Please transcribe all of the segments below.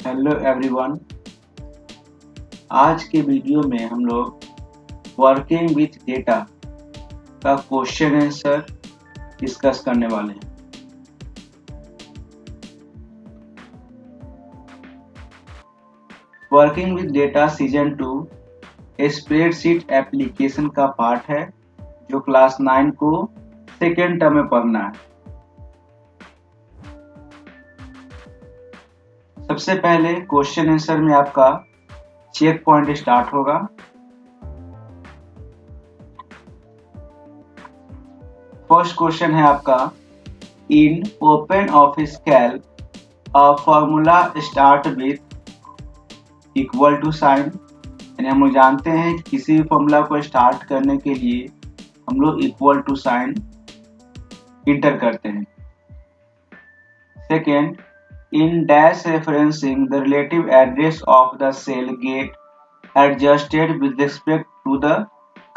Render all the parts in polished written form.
Hello everyone. आज के video में हम लोग वर्किंग विथ डेटा का क्वेश्चन आंसर डिस्कस करने वाले हैं। Working with data season 2 spreadsheet application का पार्ट है जो क्लास 9 को सेकेंड टर्म में पढ़ना है। सबसे पहले क्वेश्चन आंसर में आपका चेक पॉइंट स्टार्ट होगा। फर्स्ट क्वेश्चन है आपका, in open office calc a formula start with equal to sign. यानी हम लोग जानते हैं कि किसी भी फॉर्मूला को स्टार्ट करने के लिए हम लोग इक्वल टू साइन इंटर करते हैं। Second, in dash referencing the relative address of the cell get adjusted with respect to the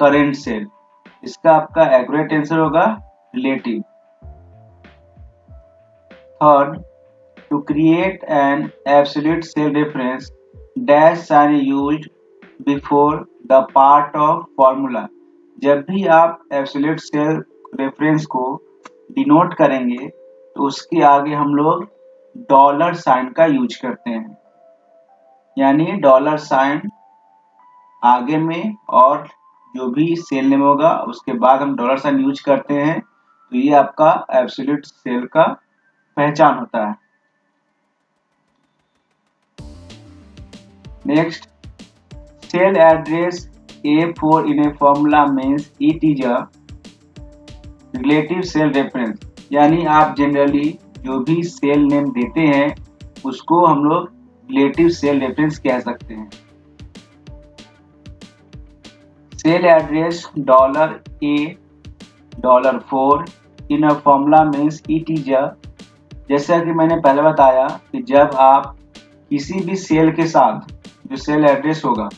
current cell। इसका आपका एक्यूरेट आंसर होगा relative. Third, to create an absolute cell reference dash sign used before the part of formula। जब भी आप absolute cell reference को denote करेंगे तो उसके आगे हम लोग डॉलर साइन का यूज करते हैं। यानी डॉलर साइन आगे में और जो भी सेल नेम होगा उसके बाद हम डॉलर साइन यूज करते हैं, तो ये आपका एब्सोल्यूट सेल का पहचान होता है। Next, cell address A4 in a formula means it is a relative cell reference. यानी आप जनरली जो भी सेल नेम देते हैं उसको हम लोग रिलेटिव सेल रेफरेंस कह सकते हैं। Cell address $A $4 in a formula means it is a, जैसा कि मैंने पहले बताया कि जब आप किसी भी सेल के साथ जो सेल एड्रेस होगा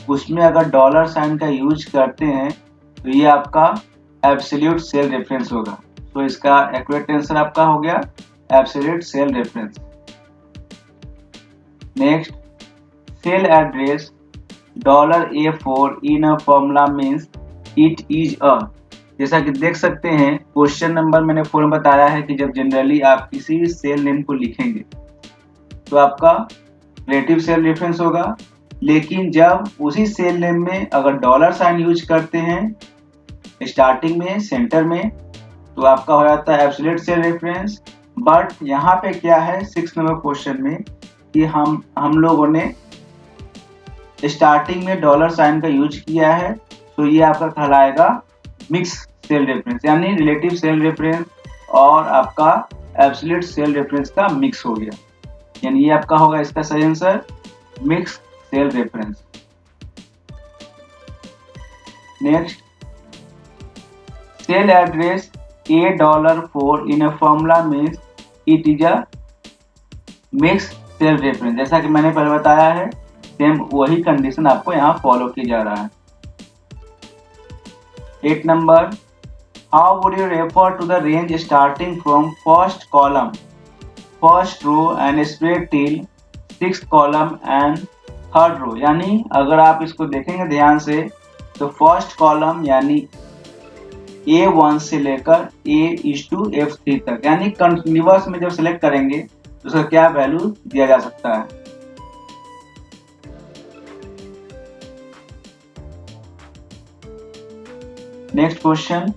उसमें अगर डॉलर साइन का यूज करते हैं तो ये आपका एब्सोल्यूट सेल रेफरेंस होगा। तो इसका एक्यूरेट आंसर आपका हो गया absolute cell reference. Next, cell address $A4 in a formula means it is a, जैसा कि देख सकते हैं क्वेश्चन नंबर मैंने 4 में बताया है कि जब जनरली आप किसी भी सेल नेम को लिखेंगे तो आपका रिलेटिव सेल रेफरेंस होगा, लेकिन जब उसी सेल नेम में अगर डॉलर साइन यूज करते हैं स्टार्टिंग में सेंटर में तो आपका हो जाता है एब्सोल्यूट सेल रेफरेंस। बट यहाँ पे क्या है 6 नंबर क्वेश्चन में कि हम लोगों ने स्टार्टिंग में डॉलर साइन का यूज किया है, तो ये आपका कहलाएगा मिक्स सेल रेफरेंस। यानी रिलेटिव सेल रेफरेंस और आपका एब्सोल्यूट सेल रेफरेंस का मिक्स हो गया। यानी ये आपका होगा इसका सही answer mix cell reference. Next, cell address $4 in a formula means it is a mix cell reference. जैसा कि मैंने पहले बताया है सेम वही कंडीशन आपको यहाँ फॉलो की जा रहा है। 8 number, how would you refer to the range starting from first column first row and spread till 6th column and 3rd row. यानी अगर आप इसको देखेंगे ध्यान से तो फर्स्ट कॉलम यानी A1 से लेकर A/F3 तक, यानी कंटिन्यूअस में जब सिलेक्ट करेंगे तो उसका क्या वैल्यू दिया जा सकता है। Next question,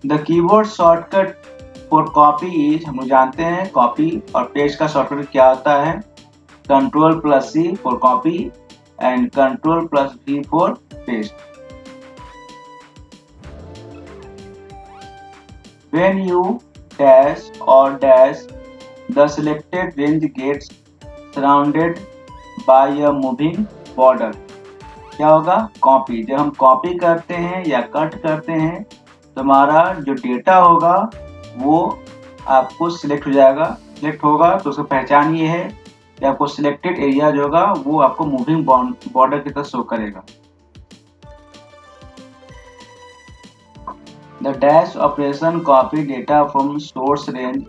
the keyboard shortcut for copy is, हम लोग जानते हैं कॉपी और पेस्ट का शॉर्टकट क्या होता है, Ctrl+C for copy and Ctrl+V for paste. When you dash or dash, the selected range gets surrounded by a moving border। क्या होगा कॉपी। जब हम कॉपी करते हैं या कट करते हैं तो हमारा जो डेटा होगा वो आपको सिलेक्ट हो जाएगा। सिलेक्ट होगा तो उसका पहचान ये है कि आपको सिलेक्टेड एरिया जो होगा वो आपको मूविंग बॉर्डर की तरह शो करेगा। The dash operation copy data from source range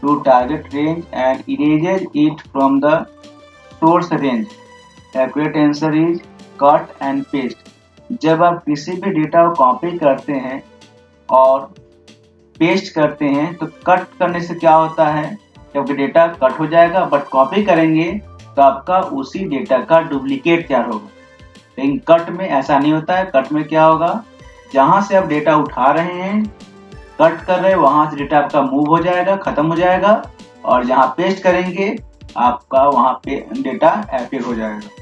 to target range and erases it from the source range. Accurate answer is cut and paste. जब आप किसी भी डेटा को कॉपी करते हैं और पेस्ट करते हैं तो कट करने से क्या होता है, क्योंकि डेटा कट हो जाएगा, बट कॉपी करेंगे तो आपका उसी डेटा का डुप्लीकेट तैयार होगा। लेकिन कट में ऐसा नहीं होता है। कट में क्या होगा, जहां से आप डेटा उठा रहे हैं, कट कर रहे हैं, वहां से डेटा आपका मूव हो जाएगा, खत्म हो जाएगा, और जहां पेस्ट करेंगे आपका वहां पे डेटा अपीयर हो जाएगा।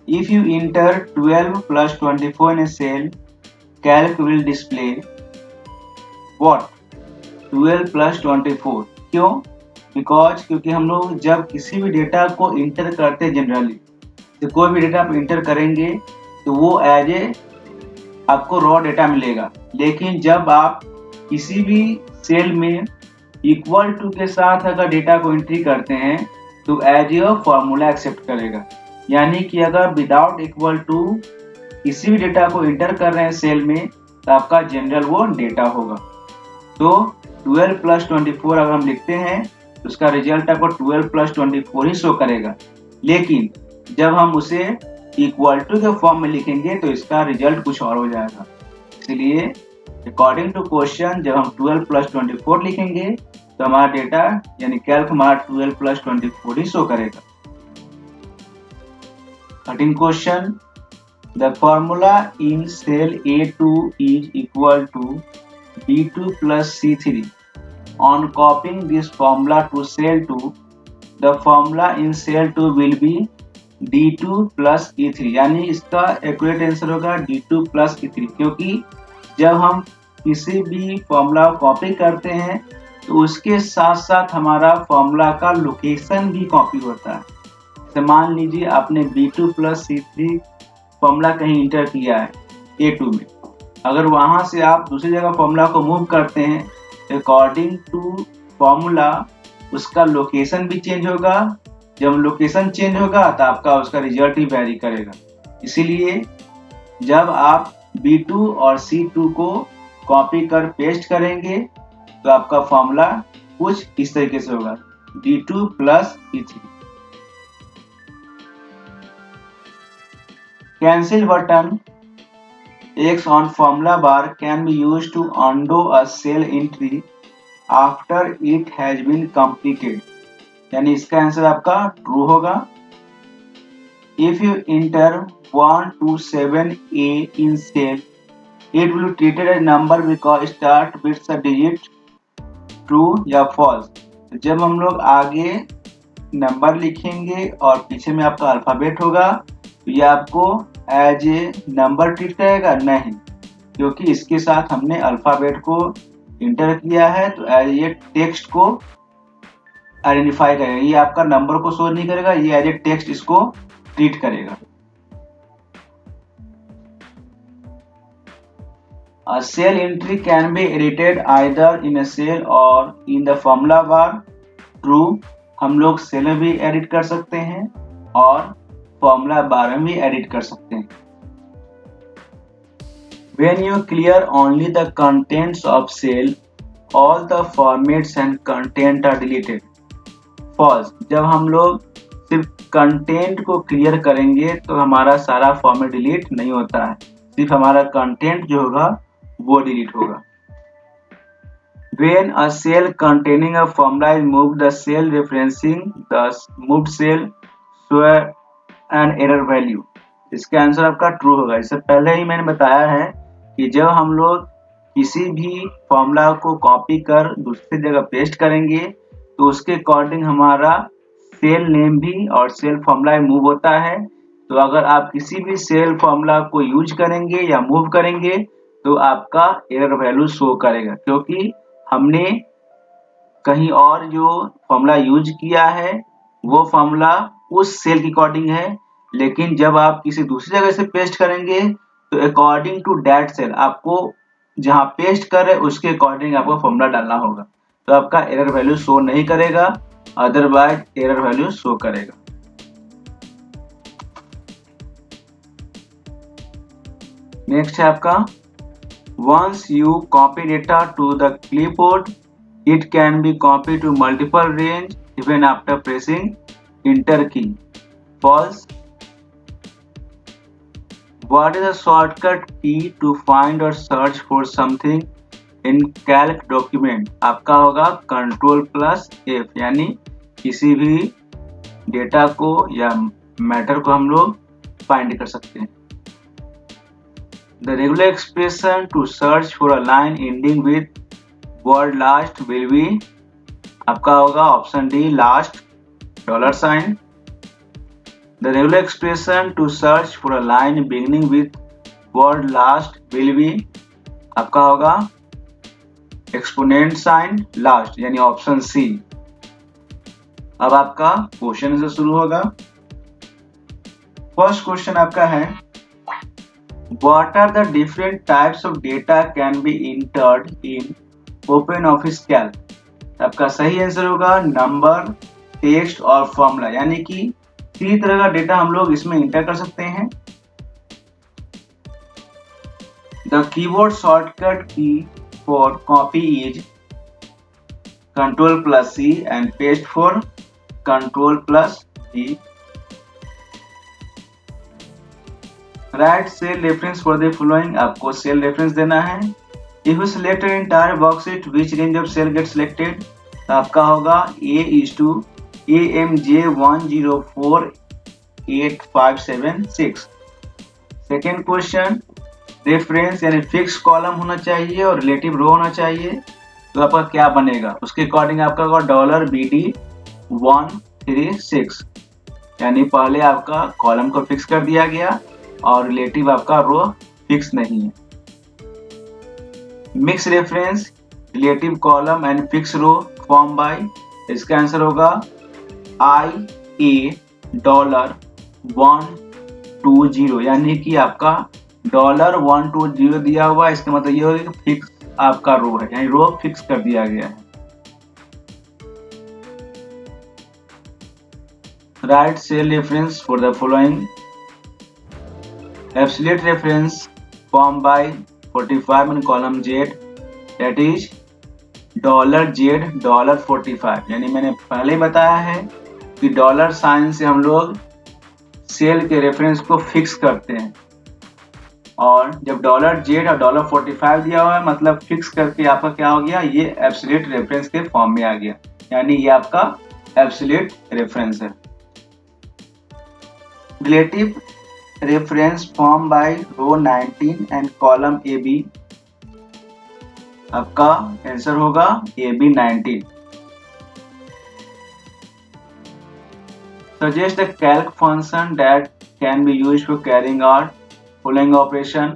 If you enter 12 plus 24 in a cell, calc will display what? 12 plus 24। क्यों? क्योंकि हम लोग जब किसी भी डेटा को इंटर करते हैं, जनरली तो कोई भी डेटा आप इंटर करेंगे तो वो एज ए आपको रॉ डेटा मिलेगा। लेकिन जब आप किसी भी सेल में इक्वल टू के साथ अगर डेटा को एंट्री करते हैं तो एज ए फॉर्मूला एक्सेप्ट करेगा। यानी कि अगर विदाउट इक्वल टू किसी भी डेटा को इंटर कर रहे हैं सेल में तो आपका जनरल वो डेटा होगा। तो 12 प्लस 24 अगर हम लिखते हैं तो उसका रिजल्ट आपको 12 प्लस 24 ही शो करेगा। लेकिन जब हम उसे इक्वल टू के फॉर्म में लिखेंगे तो इसका रिजल्ट कुछ और हो जाएगा। इसलिए अकॉर्डिंग टू क्वेश्चन जब हम 12 प्लस 24 लिखेंगे तो हमारा डेटा यानी कैल्क हमारा 12 प्लस 24 ही शो करेगा। 13 question. The formula in cell A2 is equal to B2 plus C3. On copying this formula to cell 2, the formula in cell 2 will be D2 plus E3। यानी इसका accurate answer होगा D2 plus E3, क्योंकि जब हम किसी भी formula copy करते हैं तो उसके साथ साथ हमारा फॉर्मूला का लोकेशन भी कॉपी होता है। तो मान लीजिए आपने B2 प्लस C3 फॉर्मूला कहीं इंटर किया है A2 में, अगर वहां से आप दूसरी जगह फॉर्मूला को मूव करते हैं अकॉर्डिंग टू फॉर्मूला उसका लोकेशन भी चेंज होगा। जब लोकेशन चेंज होगा तो आपका उसका रिजल्ट ही वेरी करेगा। इसीलिए जब आप B2 और C2 को कॉपी कर पेस्ट करेंगे तो आपका फॉर्मूला कुछ इस तरीके से होगा D2 plus E3। Cancel button X on formula bar can be used to undo a cell entry after it has been completed। यानी इसका आंसर आपका ट्रू होगा। If you enter 127A in cell, it will be treated as number because start with the digit true या false. जब हम लोग आगे number लिखेंगे और पीछे में आपका अल्फाबेट होगा तो ये आपको एज ए नंबर ट्रीट करेगा? नहीं, क्योंकि इसके साथ हमने अल्फाबेट को इंटर किया है तो एज ए टेक्स्ट को आइडेंटिफाई करेगा। ये आपका नंबर को शो नहीं करेगा, ये एज ए टेक्स्ट इसको ट्रीट करेगा। A cell entry can be edited either in a cell or in the formula bar। True, हम लोग सेल में भी एडिट कर सकते हैं और फॉर्मूला बार में भी एडिट कर सकते हैं। When you clear only the contents of cell, all the formats and content are deleted। False, जब हम लोग सिर्फ कंटेंट को क्लियर करेंगे तो हमारा सारा फॉर्मेट डिलीट नहीं होता है, सिर्फ हमारा कंटेंट जो होगा वो डिलीट होगा। When a cell containing a formula is moved, the cell referencing the moved cell show an error value। इसका आंसर आपका ट्रू होगा। इससे पहले ही मैंने बताया है कि जब हम लोग किसी भी फॉर्मूला को कॉपी कर दूसरी जगह पेस्ट करेंगे तो उसके अकॉर्डिंग हमारा सेल नेम भी और सेल फॉर्मूला मूव होता है। तो अगर आप किसी भी सेल फॉर्मूला को यूज करेंगे या मूव करेंगे तो आपका एरर वैल्यू शो करेगा, क्योंकि हमने कहीं और जो फॉर्मूला यूज किया है वो फॉर्मूला उस सेल के अकॉर्डिंग है, लेकिन जब आप किसी दूसरी जगह से पेस्ट करेंगे तो अकॉर्डिंग टू दैट सेल आपको जहां पेस्ट कर रहे उसके अकॉर्डिंग आपको फॉर्मूला डालना होगा। तो आपका एरर वैल्यू शो नहीं करेगा, अदरवाइज एरर वैल्यू शो करेगा। नेक्स्ट है आपका Once you copy data to the clipboard, it can be copied to multiple range even after pressing enter key. False. What is a shortcut key to find or search for something in calc document? आपका होगा Ctrl+F, यानी किसी भी data को या matter को हम लोग फाइंड कर सकते हैं. The regular expression to search for a line ending with word last will be आपका होगा option D last $. The regular expression to search for a line beginning with word last will be आपका होगा exponent sine last, यानी option C. अब आपका question से शुरू होगा. फर्स्ट क्वेश्चन आपका है, What are the different types of data can be entered in OpenOffice Calc? आपका सही आंसर होगा नंबर, टेक्स्ट और फॉर्मूला, यानी कि 3 तरह का डेटा हम लोग इसमें इंटर कर सकते हैं. The keyboard shortcut key for copy is Ctrl+C and paste for Ctrl+V. Write cell reference for the following. आपको सेल रेफरेंस देना है. If you select an entire worksheet, which range of cell gets selected? तो आपका होगा A:AMJ10485776. Second question, reference यानी fix column होना चाहिए और रिलेटिव रो होना चाहिए. तो आपका क्या बनेगा? उसके अकॉर्डिंग आपका होगा $BD136, यानी पहले आपका कॉलम को फिक्स कर दिया गया और रिलेटिव आपका रो फिक्स नहीं है. Mix reference, relative column and fix row form by, इसका आंसर होगा IA$120, यानी कि आपका $120 दिया हुआ है. इसका मतलब ये होगा कि फिक्स आपका रो है, यानी रो फिक्स कर दिया गया है. Right cell reference for the following. Absolute reference formed by 45 in column Z, that is $Z$45, यानी मैंने पहले बताया है कि डॉलर साइन से हम लोग सेल के रेफरेंस को फिक्स करते हैं, और जब $Z और $45 दिया हुआ है मतलब फिक्स करके आपका क्या हो गया, ये एब्सोल्यूट रेफरेंस के फॉर्म में आ गया, यानी ये आपका एब्सोल्यूट रेफरेंस है. Relative reference formed by row 19 and column AB, आपका आंसर होगा AB19. Suggest a calc function that can be used for carrying out following operation.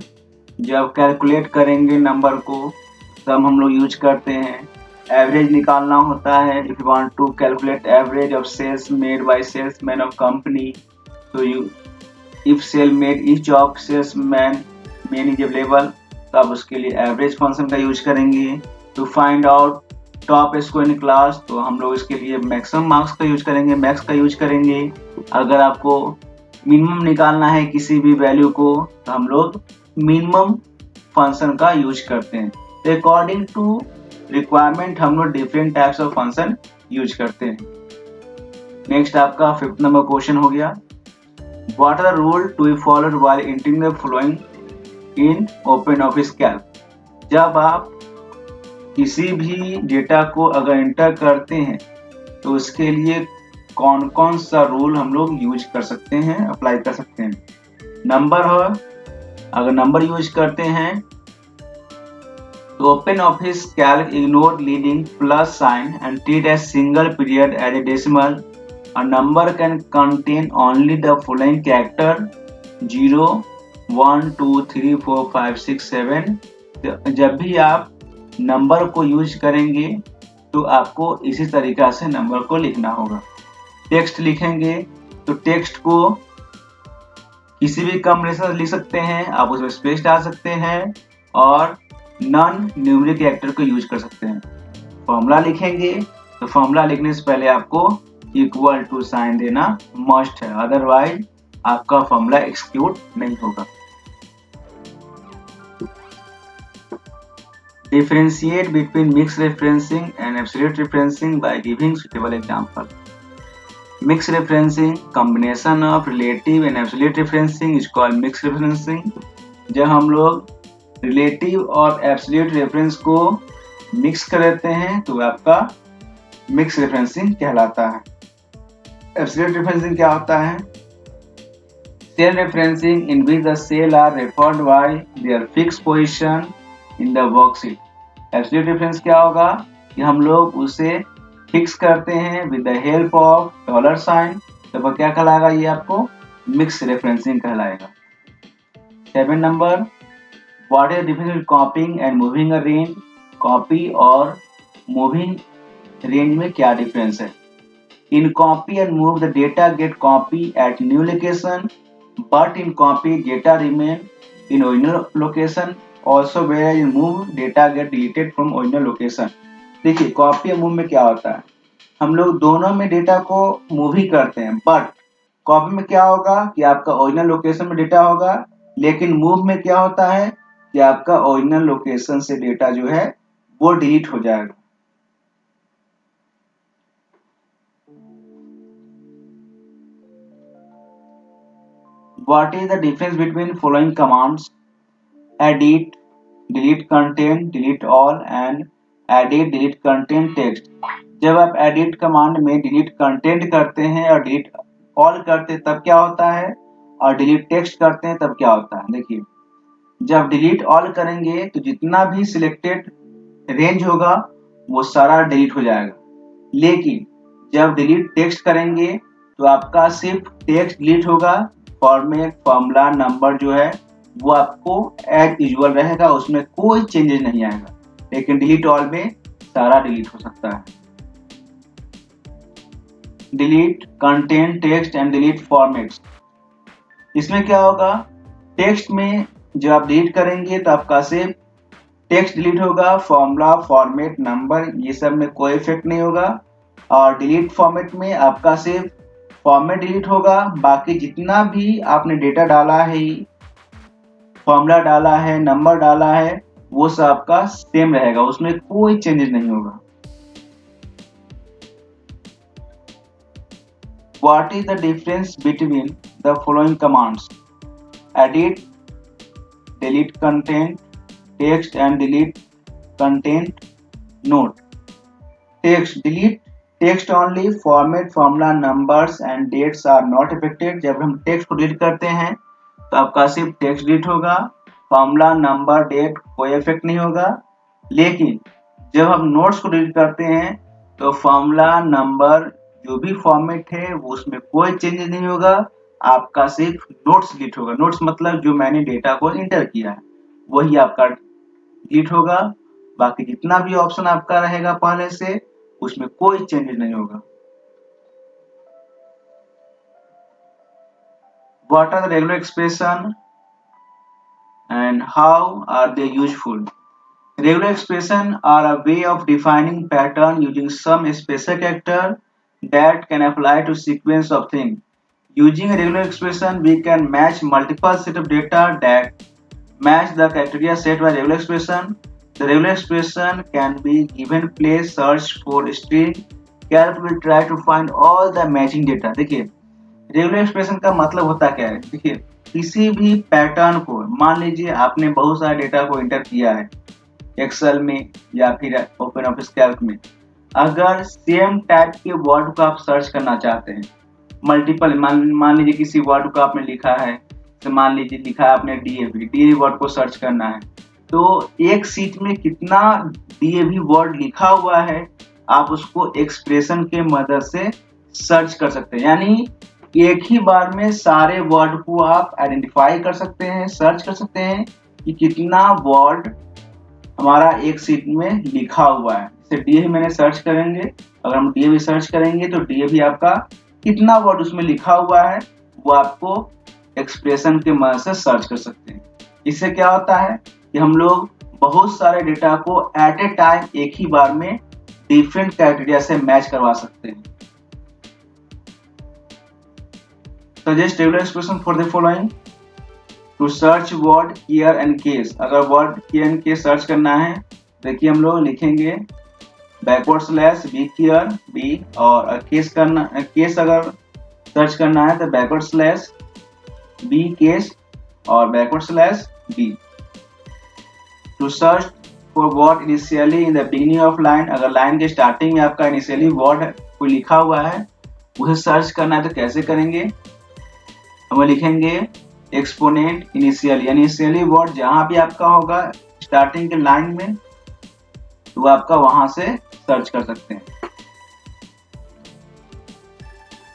जब कैलकुलेट करेंगे नंबर को तब हम लोग यूज करते हैं. एवरेज निकालना होता है. If you want to calculate average of sales made by salesman of company, so you if sale made each of salesman main is available, तो आप उसके लिए एवरेज फंक्शन का यूज करेंगे. To find out top score in class, तो हम लोग इसके लिए मैक्सिमम मार्क्स का यूज करेंगे, मैक्स का यूज करेंगे. अगर आपको मिनिमम निकालना है किसी भी वैल्यू को तो हम लोग मिनिमम फंक्शन का यूज करते हैं. तो अकॉर्डिंग टू रिक्वायरमेंट हम लोग different types of function use करते हैं. नेक्स्ट आपका 5th नंबर क्वेश्चन हो गया. What are the rules to be followed while entering the following in OpenOffice Calc? जब आप किसी भी डेटा को अगर एंटर करते हैं तो उसके लिए कौन कौन सा रूल हम लोग यूज कर सकते हैं, अप्लाई कर सकते हैं. नंबर हो, अगर नंबर यूज करते हैं तो OpenOffice Calc ignore leading plus sign and treat a single period as a decimal. A number can contain only the following character: 0, 1, 2, 3, 4, 5, 6, 7. जब भी आप नंबर को यूज करेंगे तो आपको इसी तरीका से नंबर को लिखना होगा. टेक्स्ट लिखेंगे तो टेक्स्ट को किसी भी कॉम्बिनेशन लिख सकते हैं, आप उसमें स्पेस डाल सकते हैं और नॉन न्यूमेरिक कैरेक्टर को यूज कर सकते हैं. फॉर्मूला लिखेंगे तो फॉर्मूला लिखने से पहले आपको इक्वल टू साइन देना मस्ट है, अदरवाइज आपका फॉर्मूला एक्सिक्यूट नहीं होगा. Differentiate between mixed referencing and absolute referencing by giving suitable example. Mixed referencing, combination of relative and absolute referencing is called mixed referencing. जब हम लोग रिलेटिव और absolute reference को मिक्स कर देते हैं तो आपका मिक्स रेफरेंसिंग कहलाता है। एब्सोल्यूट रेफरेंसिंग क्या होता है? Cell referencing in which the cell are referred by their fix position in the worksheet. Absolute reference क्या होगा कि हम लोग उसे फिक्स करते हैं with the help of dollar sign, तो क्या कहलाएगा? ये आपको मिक्स रेफरेंसिंग कहलाएगा। 7 number, what is the difference between copying and moving a range? Copy और मूविंग रेंज में क्या डिफरेंस है? In copy and move the data gate copy at new location, but in copy data remain in original location, also where in move data get deleted from original location. देखिए, copy और move में क्या होता है, हम लोग दोनों में डेटा को मूव ही करते हैं, बट कॉपी में क्या होगा कि आपका ओरिजिनल लोकेशन में डेटा होगा, लेकिन मूव में क्या होता है कि आपका ओरिजिनल लोकेशन से डेटा जो है वो डिलीट हो जाएगा। What is the difference between following commands? Edit, delete content, delete all and edit, delete content text। जब आप edit कमांड में delete content करते हैं और delete all करते हैं तब क्या होता है, और delete text करते हैं तब क्या होता है? देखिए, जब delete all करेंगे तो जितना भी selected range होगा वो सारा delete हो जाएगा, लेकिन जब delete text करेंगे तो आपका सिर्फ text delete होगा, फॉर्मेट, फॉर्मूला, नंबर जो है वो आपको एज यूजुअल रहेगा, उसमें कोई चेंजेस नहीं आएगा, लेकिन डिलीट ऑल में सारा डिलीट हो सकता है। Delete content, text and delete formats. इसमें क्या होगा, टेक्स्ट में जब आप डिलीट करेंगे तो आपका सिर्फ टेक्स्ट डिलीट होगा, फॉर्मूला, फॉर्मेट, नंबर ये सब में कोई इफेक्ट नहीं होगा, और डिलीट फॉर्मेट में आपका सिर्फ फॉर्मेट डिलीट होगा, बाकी जितना भी आपने डेटा डाला है, फॉर्मूला डाला है, नंबर डाला है, वो सब आपका सेम रहेगा, उसमें कोई चेंजेस नहीं होगा। What is the difference between the following commands? Edit, delete content, text and delete content. Note: text delete text only, format, formula, numbers and dates are not affected। जब हम टेक्स्ट को delete करते हैं तो आपका सिर्फ टेक्स्ट डिलीट होगा, formula, number, date कोई इफेक्ट नहीं होगा, लेकिन जब हम नोट्स को डिलीट करते हैं तो फॉर्मूला, नंबर, जो भी फॉर्मेट है वो उसमें कोई चेंज नहीं होगा, आपका सिर्फ नोट्स डिलीट होगा। नोट्स मतलब जो मैंने डेटा को इंटर किया है वही आपका डिलीट होगा, बाकी जितना भी ऑप्शन आपका रहेगा पहले से उसमें कोई चेंज नहीं होगा। What are the regular expression and how are they useful? Regular expression are a way of defining pattern using some special character that can apply to sequence of things. Using a regular expression, we can match multiple set of data that match the criteria set by regular expression. The regular expression can be given place search for string, carefully try to find all the matching data। देखिए, regular expression का मतलब होता क्या है? देखिए, किसी भी pattern को, मान लीजिए आपने बहुत सारे डेटा को इंटर किया है एक्सेल में या फिर ओपन ऑफिस कैल्क में, अगर सेम टाइप के वर्ड को आप सर्च करना चाहते हैं, मल्टीपल, मान लीजिए किसी वर्ड को आपने लिखा है, तो मान लीजिए लिखा है आपने डीएवी वर्ड को सर्च करना है, तो एक सीट में कितना डीएवी वर्ड लिखा हुआ है आप उसको एक्सप्रेशन के मदद से सर्च कर सकते हैं, यानी एक ही बार में सारे वर्ड को आप आइडेंटिफाई कर सकते हैं, सर्च कर सकते हैं कि कितना वर्ड हमारा एक सीट में लिखा हुआ है। जैसे डीएवी मैंने सर्च करेंगे, अगर हम डीएवी सर्च करेंगे तो डीएवी आपका कितना वर्ड उसमें लिखा हुआ है वो आपको एक्सप्रेशन के मदद से सर्च कर सकते हैं। इससे क्या होता है कि हम लोग बहुत सारे डेटा को एट ए टाइम एक ही बार में डिफरेंट क्राइटेरिया से मैच करवा सकते हैं। Suggest regular expression for the following. To search word here and case, अगर word here and case search करना है देखिए हम लोग लिखेंगे backward slash B clear B, और केस अगर सर्च करना है तो बैकवर्ड स्लैश बी केस और backward slash B. To search for word initially in the beginning of line, अगर लाइन के स्टार्टिंग में आपका इनिशियली वर्ड कोई लिखा हुआ है उसे सर्च करना है तो कैसे करेंगे, हम लिखेंगे एक्सपोनेंट इनिशियली, यानी इनिशियली वर्ड जहां भी आपका होगा स्टार्टिंग के लाइन में तो आपका वहां से सर्च कर सकते हैं।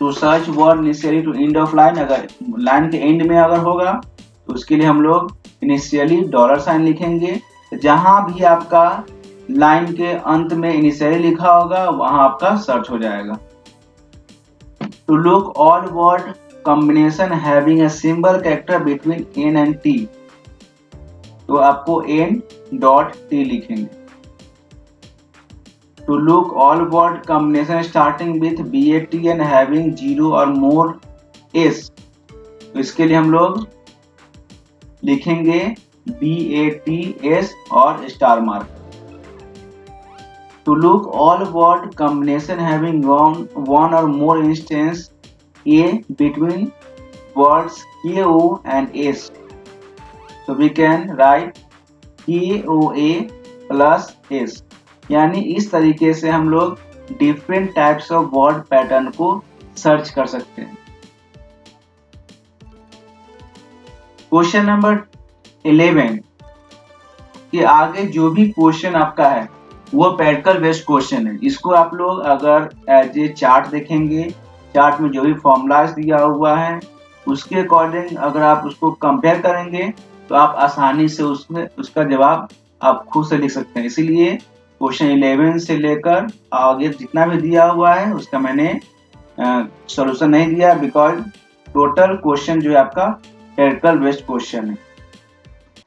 To search word initially to end of line, अगर लाइन के एंड में अगर होगा तो उसके लिए हम लोग इनिशियली $साइन लिखेंगे, जहां भी आपका लाइन के अंत में इनिशियली लिखा होगा वहां आपका सर्च हो जाएगा। To look all word combination having a symbol character between N and T, तो आपको n.t लिखेंगे। To look all word combination starting with BAT and having 0 और मोर s, तो इसके लिए हम लोग लिखेंगे BATS और star mark. To look all word combination having one or more instance A between words KO and S, so we can write KOA plus S, यानी इस तरीके से हम लोग different types of word pattern को search कर सकते हैं। क्वेश्चन नंबर 11 के आगे जो भी क्वेश्चन आपका है वो प्रैक्टिकल बेस्ड क्वेश्चन है। इसको आप लोग अगर एज ए चार्ट देखेंगे, चार्ट में जो भी फॉर्मूलाज दिया हुआ है उसके अकॉर्डिंग अगर आप उसको कंपेयर करेंगे तो आप आसानी से उसका जवाब आप खुद से लिख सकते हैं। इसीलिए क्वेश्चन 11 से लेकर आगे जितना भी दिया हुआ है उसका मैंने सॉल्यूशन नहीं दिया, बिकॉज टोटल क्वेश्चन जो है आपका प्रैक्टिकल बेस्ड क्वेश्चन है।